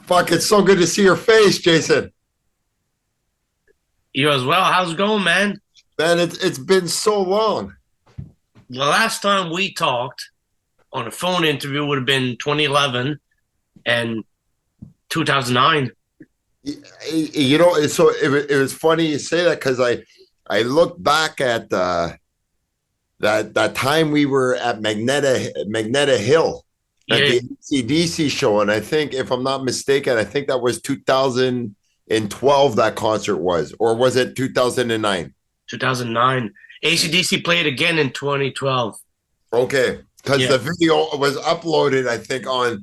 Fuck, it's so good to see your face, Jason. You as well. How's it going, man? Man, it's been so long. The last time we talked on a phone interview would have been 2011 and 2009. It was funny you say that because I look back at that time we were at Magneta Hill at Yeah, the AC/DC show, and I think if I'm not mistaken, I think that was 2012 that concert was, or was it 2009? 2009. AC/DC played again in 2012. Okay, because Yeah. the video was uploaded, I think on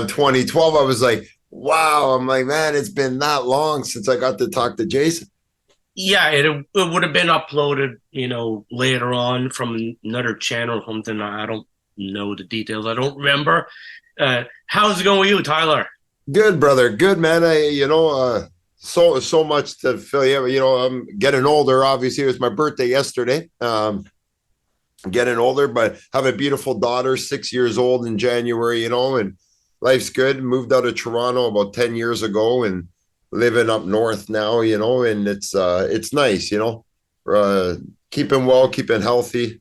2012. I was like, wow. I'm like, man, it's been that long since I got to talk to Jason. Yeah, it would have been uploaded, later on from another channel or something. I don't know the details. I don't remember. How's it going with you, Tyler? Good, brother. Good, man. So much to fill you. I'm getting older. Obviously, it was my birthday yesterday. Getting older, but have a beautiful daughter, 6 years old in January. And life's good. Moved out of Toronto about 10 years ago, and living up north now. And it's nice. Uh, Keeping well, keeping healthy.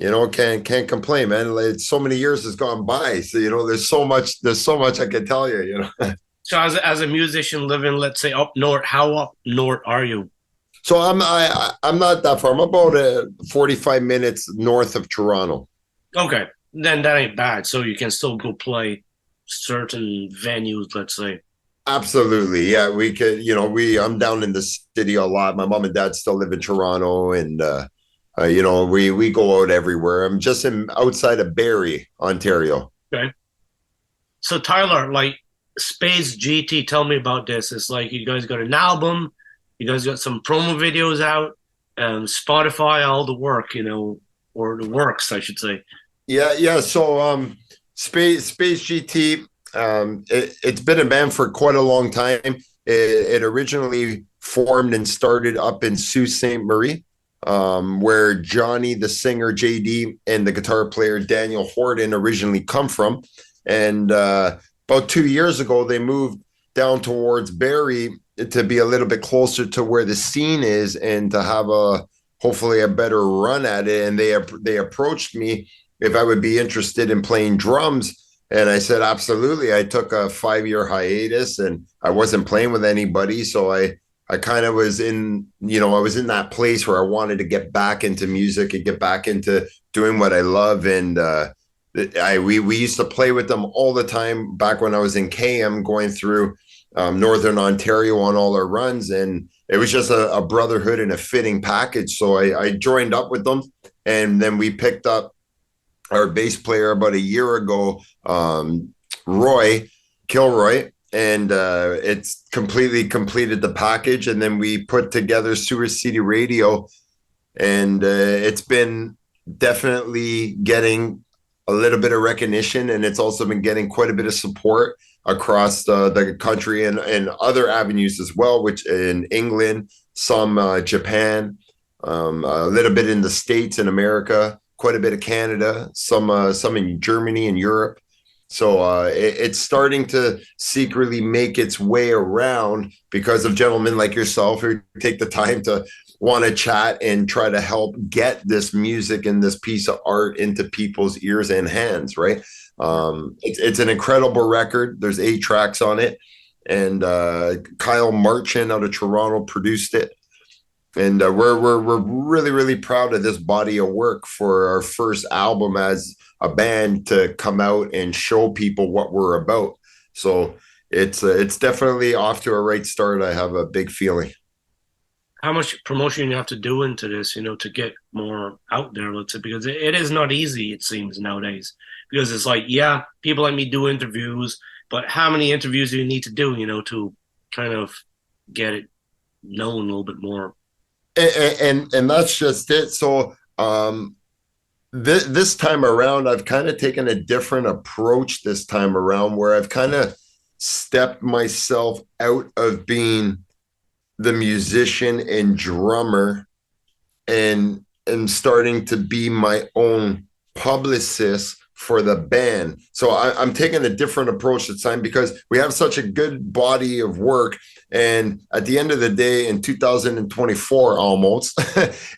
Can't complain, man. It's so many years has gone by. So there's so much I can tell you. So, as a musician living, let's say up north, how up north are you? So I'm not that far. I'm about 45 minutes north of Toronto. Okay, then that ain't bad. So you can still go play certain venues, let's say. Absolutely, yeah. We could, I'm down in the city a lot. My mom and dad still live in Toronto, and we go out everywhere. I'm just outside of Barrie, Ontario. Okay. So Tyler, like Spades GT, tell me about this. It's like you guys got an album, you guys got some promo videos out, Spotify, all the work, or the works, I should say. Yeah, yeah. So Space GT, it's been a band for quite a long time. It originally formed and started up in Sault Ste. Marie, where Johnny, the singer JD, and the guitar player Daniel Horton originally come from. And about 2 years ago, they moved down towards Barrie to be a little bit closer to where the scene is and to have a hopefully a better run at it. And they approached me if I would be interested in playing drums. And I said, absolutely. I took a 5 year hiatus and I wasn't playing with anybody. So I kind of was I was in that place where I wanted to get back into music and get back into doing what I love. And we used to play with them all the time back when I was in KM going through Northern Ontario on all our runs. And it was just a brotherhood and a fitting package. So I joined up with them. And then we picked up our bass player about a year ago, Roy Kilroy, and it's completely completed the package. And then we put together Sewer City Radio, and it's been definitely getting a little bit of recognition, and it's also been getting quite a bit of support across the country and other avenues as well, which in England, some Japan, a little bit in the States in America, quite a bit of Canada, some in Germany and Europe. So it's starting to secretly make its way around because of gentlemen like yourself who take the time to want to chat and try to help get this music and this piece of art into people's ears and hands, right? It's an incredible record. There's 8 tracks on it. And Kyle Marchand out of Toronto produced it. And we're really, really proud of this body of work for our first album as a band to come out and show people what we're about. So it's definitely off to a right start. I have a big feeling. How much promotion you have to do into this, to get more out there, let's say, because it is not easy, it seems, nowadays. Because it's like, yeah, people like me do interviews, but how many interviews do you need to do, to kind of get it known a little bit more? And that's just it. So this time around, I've kind of taken a different approach this time around, where I've kind of stepped myself out of being the musician and drummer and starting to be my own publicist for the band. So I'm taking a different approach this time because we have such a good body of work. And at the end of the day, in 2024, almost,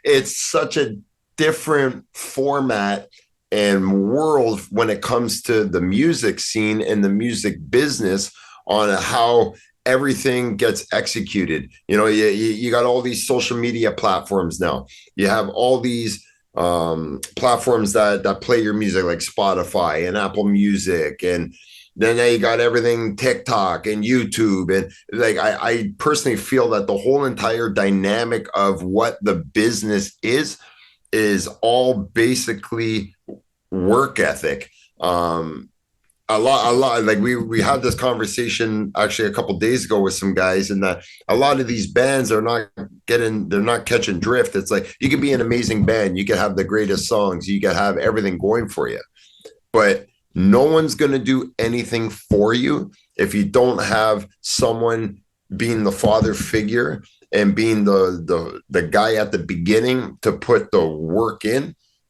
it's such a different format and world when it comes to the music scene and the music business on how everything gets executed. You got all these social media platforms now. You have all these platforms that play your music, like Spotify and Apple Music, and then you got everything TikTok and YouTube. And like I personally feel that the whole entire dynamic of what the business is all basically work ethic. A lot. Like we had this conversation actually a couple of days ago with some guys, and that a lot of these bands they're not catching drift. It's like you could be an amazing band, you could have the greatest songs, you could have everything going for you, but no one's going to do anything for you if you don't have someone being the father figure and being the guy at the beginning to put the work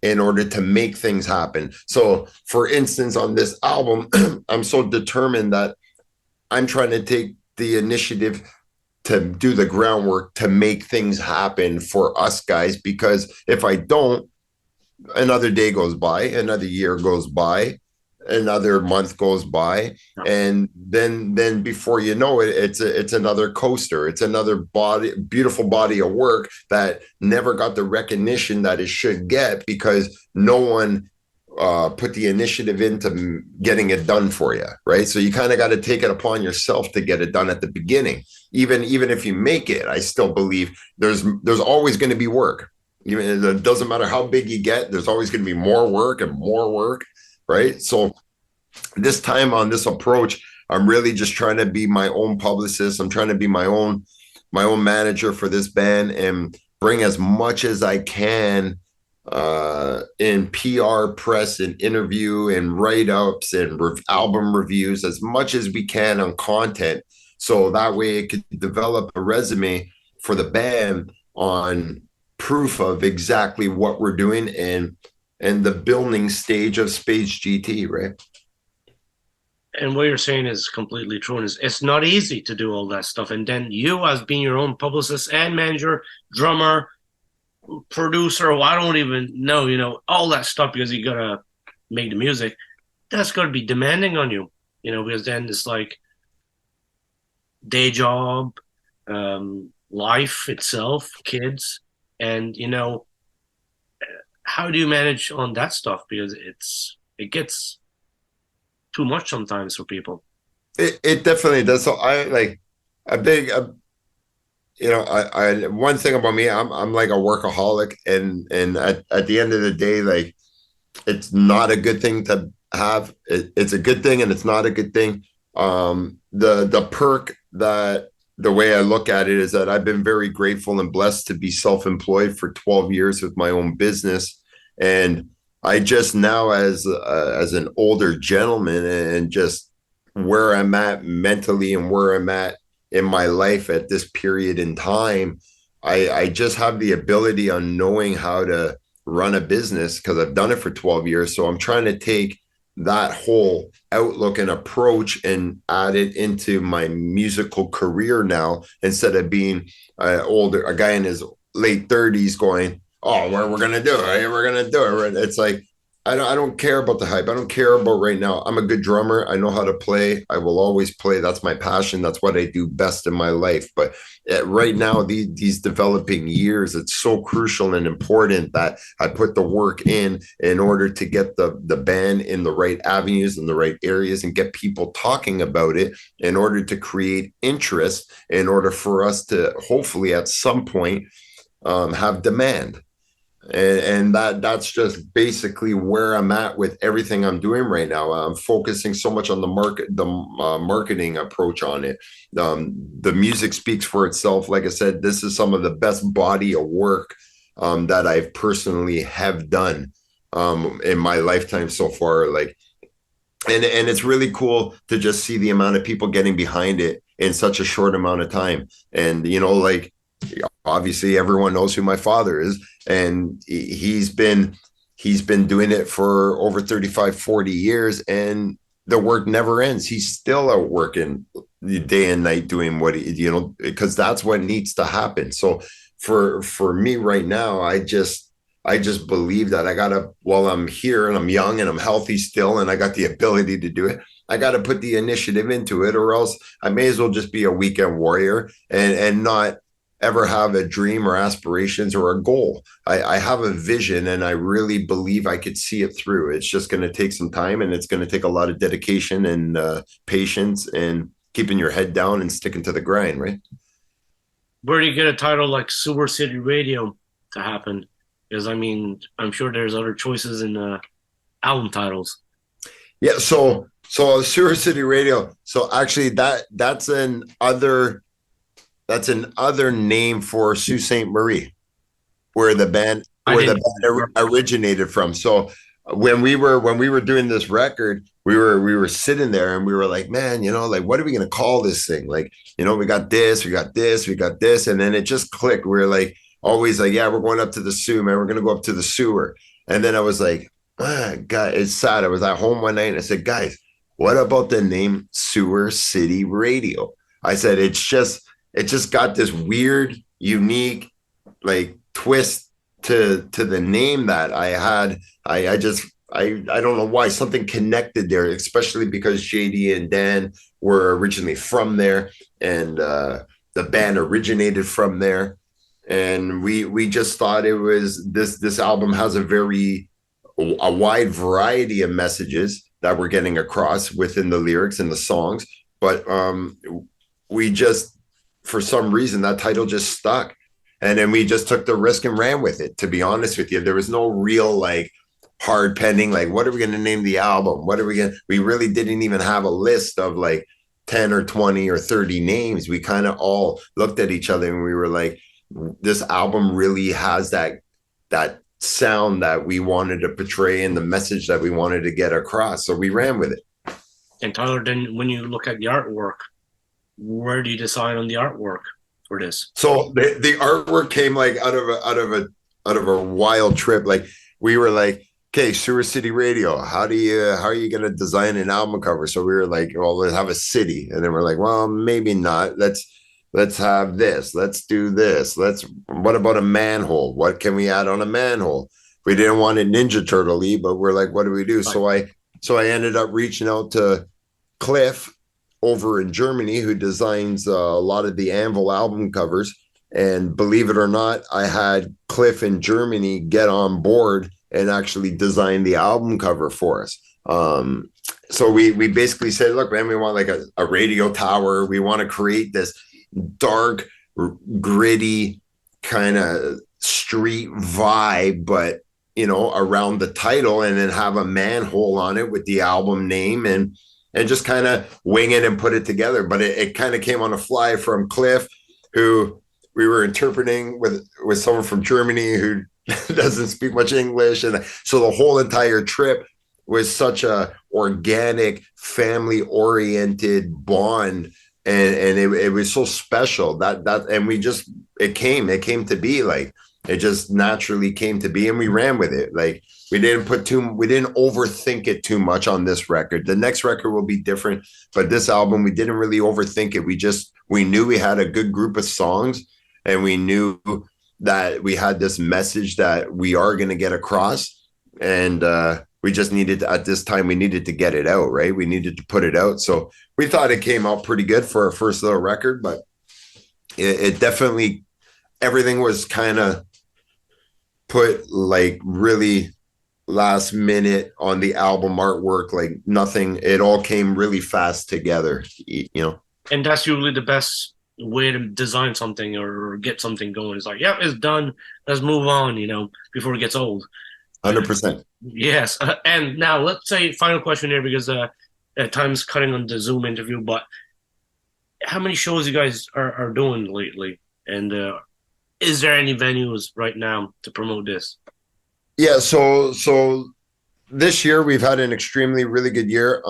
in order to make things happen. So for instance, on this album, I'm so determined that I'm trying to take the initiative to do the groundwork to make things happen for us guys, because if I don't, another day goes by, another year goes by, another month goes by, and then before you know it, it's another coaster, it's another beautiful body of work that never got the recognition that it should get because no one put the initiative into getting it done for you, right? So you kind of got to take it upon yourself to get it done at the beginning. Even if you make it, I still believe there's always going to be work. Even it doesn't matter how big you get, there's always going to be more work and more work. Right. So this time on this approach, I'm really just trying to be my own publicist. I'm trying to be my own manager for this band and bring as much as I can in PR, press, and interview and write-ups and album reviews, as much as we can on content. So that way it could develop a resume for the band on proof of exactly what we're doing and the building stage of Spades GT, right? And what you're saying is completely true. And it's not easy to do all that stuff. And then you, as being your own publicist and manager, drummer, producer, I don't even know, all that stuff, because you got to make the music. That's got to be demanding on you, because then it's like day job, life itself, kids, and, how do you manage on that stuff? Because it gets too much sometimes for people. It definitely does. So I like a big, I one thing about me, I'm like a workaholic, and at the end of the day, like it's not a good thing to have. It's a good thing, and it's not a good thing. The perk that the way I look at it is that I've been very grateful and blessed to be self-employed for 12 years with my own business. And I just now, as an older gentleman, and just where I'm at mentally and where I'm at in my life at this period in time, I just have the ability on knowing how to run a business because I've done it for 12 years. So I'm trying to take that whole outlook and approach and add it into my musical career now, instead of being a guy in his late 30s going, oh, we're gonna do it, we're gonna do it. It's like I don't care about the hype. I don't care about right now. I'm a good drummer. I know how to play. I will always play. That's my passion. That's what I do best in my life. But right now, these developing years, it's so crucial and important that I put the work in order to get the band in the right avenues, in the right areas, and get people talking about it, in order to create interest, in order for us to hopefully at some point have demand. And that's just basically where I'm at with everything I'm doing right now. I'm focusing so much on the marketing approach on it. The music speaks for itself. Like I said, this is some of the best body of work that I've personally have done in my lifetime so far. Like, and it's really cool to just see the amount of people getting behind it in such a short amount of time. And obviously everyone knows who my father is, and he's been he's been doing it for over 35, 40 years, and the work never ends. He's still out working day and night doing what he, because that's what needs to happen. So for me right now, I just believe that I gotta, while I'm here and I'm young and I'm healthy still and I got the ability to do it, I gotta put the initiative into it, or else I may as well just be a weekend warrior and not ever have a dream or aspirations or a goal. I have a vision and I really believe I could see it through. It's just going to take some time, and it's going to take a lot of dedication and patience and keeping your head down and sticking to the grind, right? Where do you get a title like Sewer City Radio to happen? Because I mean, I'm sure there's other choices in album titles. Yeah. So Sewer City Radio. So actually, that's an other name for Sault Ste. Marie, where the band I where the didn't. band originated from. So when we were doing this record, we were sitting there and we were like, man, like, what are we gonna call this thing? Like, we got this, we got this, we got this, and then it just clicked. We were like, always like, yeah, we're going up to the Sioux, man. We're gonna go up to the sewer. And then I was like, God, it's sad. I was at home one night and I said, guys, what about the name Sewer City Radio? I said, it just got this weird, unique, like, twist to the name that I had. I don't know why, something connected there, especially because JD and Dan were originally from there, and the band originated from there, and we just thought it was this album has a wide variety of messages that we're getting across within the lyrics and the songs, but we just, for some reason, that title just stuck. And then we just took the risk and ran with it, to be honest with you. There was no real, like, hard pending, like, what are we going to name the album? We really didn't even have a list of like 10 or 20 or 30 names. We kind of all looked at each other and we were like, this album really has that sound that we wanted to portray and the message that we wanted to get across. So we ran with it. And Tyler, then when you look at the artwork, where do you decide on the artwork for this? So the artwork came like out of a wild trip. Like, we were like, okay, Sewer City Radio, how are you gonna design an album cover? So we were like, well, let's have a city. And then we're like, well, maybe not. Let's have this. Let's do this. What about a manhole? What can we add on a manhole? We didn't want a Ninja Turtle-y, but we're like, what do we do? So I ended up reaching out to Cliff over in Germany, who designs a lot of the Anvil album covers. And believe it or not, I had Cliff in Germany get on board and actually design the album cover for us. So we basically said, look, man, we want like a radio tower. We want to create this dark, gritty kind of street vibe, but around the title, and then have a manhole on it with the album name, and just kind of wing it and put it together. But it kind of came on a fly from Cliff, who we were interpreting with someone from Germany who doesn't speak much English. And so the whole entire trip was such a organic, family oriented bond. And it was so special that and it came to be, like, it just naturally came to be, and we ran with it. Like, we didn't overthink it too much on this record. The next record will be different, but this album, we didn't really overthink it. We knew we had a good group of songs, and we knew that we had this message that we are going to get across. And we just needed to, at this time, we needed to get it out, right? We needed to put it out. So we thought it came out pretty good for our first little record, but it definitely, everything was kind of put like really last minute on the album artwork, like nothing, it all came really fast together, And that's usually the best way to design something or get something going. It's like, yep, it's done. Let's move on, before it gets old. 100%. Yes. And now let's say final question here, because at time's cutting on the Zoom interview, but how many shows you guys are doing lately? And is there any venues right now to promote this? Yeah. So This year we've had an extremely really good year.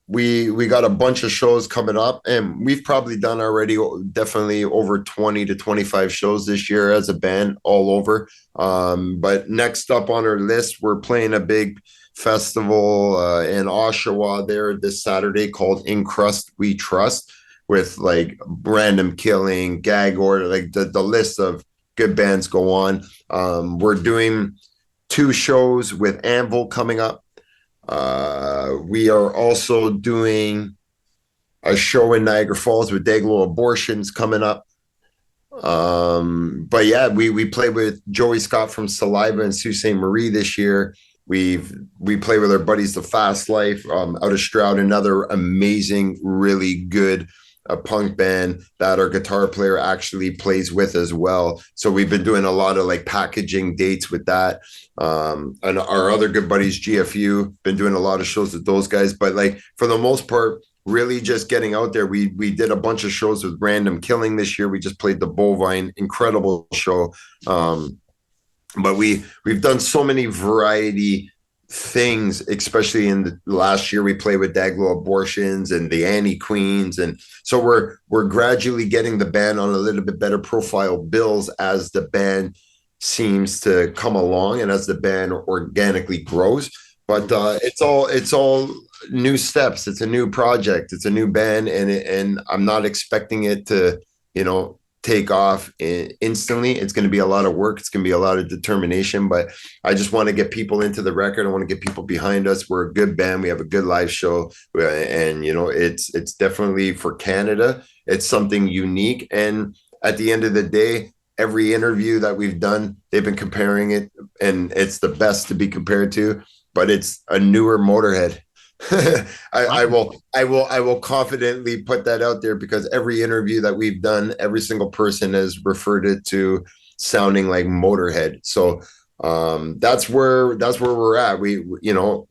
We got a bunch of shows coming up, and we've probably done already definitely over 20 to 25 shows this year as a band all over. But next up on our list, we're playing a big festival in Oshawa there this Saturday called In Crust We Trust, with like Random Killing, Gag Order, like the list of good bands go on. We're doing two shows with Anvil coming up. We are also doing a show in Niagara Falls with Dayglow Abortions coming up. But yeah, we play with Joey Scott from Saliva and Sault Ste. Marie this year. We play with our buddies The Fast Life out of Stroud, another amazing, really good a punk band that our guitar player actually plays with as well. So we've been doing a lot of like packaging dates with that. And our other good buddies, GFU, been doing a lot of shows with those guys. But like for the most part, really just getting out there. We did a bunch of shows with Random Killing this year. We just played the Bovine, incredible show. But we've done so many variety things, especially in the last year we played with Dayglow Abortions and the Annie Queens, and so we're gradually getting the band on a little bit better profile bills as the band seems to come along and as the band organically grows. But it's all new steps. It's a new project. It's a new band, and I'm not expecting it to take off instantly. It's going to be a lot of work. It's going to be a lot of determination, but I just want to get people into the record. I want to get people behind us. We're a good band. We have a good live show, and it's definitely for Canada. It's something unique. And at the end of the day, every interview that we've done, they've been comparing it, and it's the best to be compared to, but it's a newer Motorhead. I will confidently put that out there, because every interview that we've done, every single person has referred it to sounding like Motorhead. So that's where we're at. We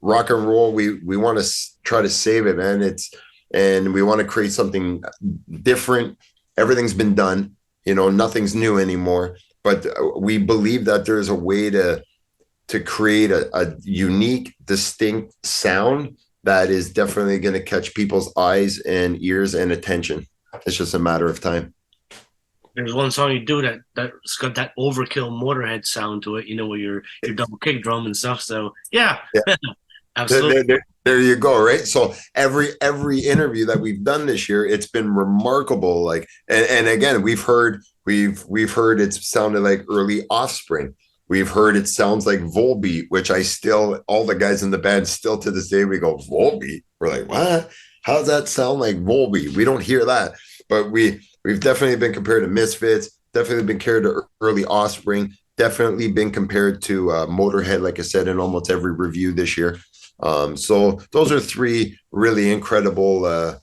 rock and roll. We want to try to save it, man. And we want to create something different. Everything's been done. Nothing's new anymore. But we believe that there's a way to create a unique, distinct sound that is definitely going to catch people's eyes and ears and attention. It's just a matter of time. There's one song you do that's got that overkill Motorhead sound to it, with your double kick drum and stuff. So yeah. Absolutely. There you go. Right. So every interview that we've done this year, it's been remarkable. Like, and again, we've heard it sounded like early Offspring. We've heard it sounds like Volbeat, which all the guys in the band still to this day, we go, Volbeat? We're like, what? How does that sound like Volbeat? We don't hear that. But we've definitely been compared to Misfits, definitely been compared to early Offspring, definitely been compared to Motorhead, like I said, in almost every review this year. So those are three really incredible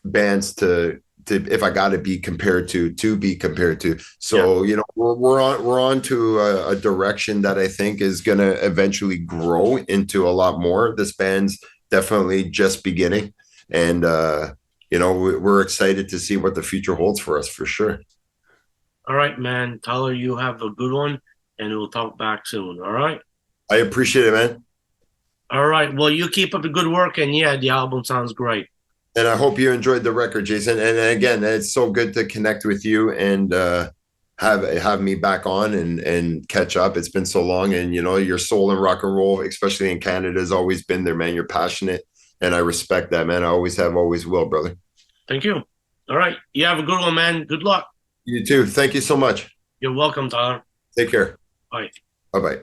bands to if I got to be compared to be compared to. So, we're on to a direction that I think is going to eventually grow into a lot more. This band's definitely just beginning, and we're excited to see what the future holds for us, for sure. All right, man. Tyler, you have a good one, and we'll talk back soon. All right. I appreciate it, man. All right. Well, you keep up the good work, and yeah, the album sounds great. And I hope you enjoyed the record, Jason. And again, it's so good to connect with you and have me back on and catch up. It's been so long, and your soul in rock and roll, especially in Canada, has always been there, man. You're passionate, and I respect that, man. I always have, always will, brother. Thank you. All right, you have a good one, man. Good luck. You too. Thank you so much. You're welcome, Tyler. Take care. Bye. Bye-bye.